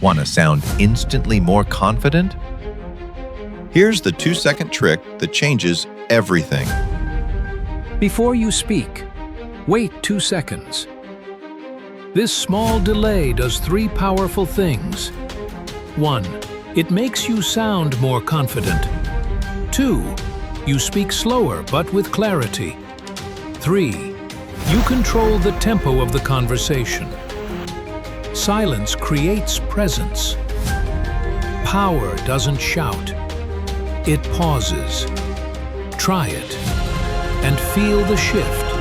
Want to sound instantly more confident? Here's the 2-second trick that changes everything. Before you speak, wait 2 seconds. This small delay does 3 powerful things. 1. It makes you sound more confident. 2. You speak slower but with clarity. 3. You control the tempo of the conversation. Silence creates presence. Power doesn't shout. It pauses. Try it and feel the shift.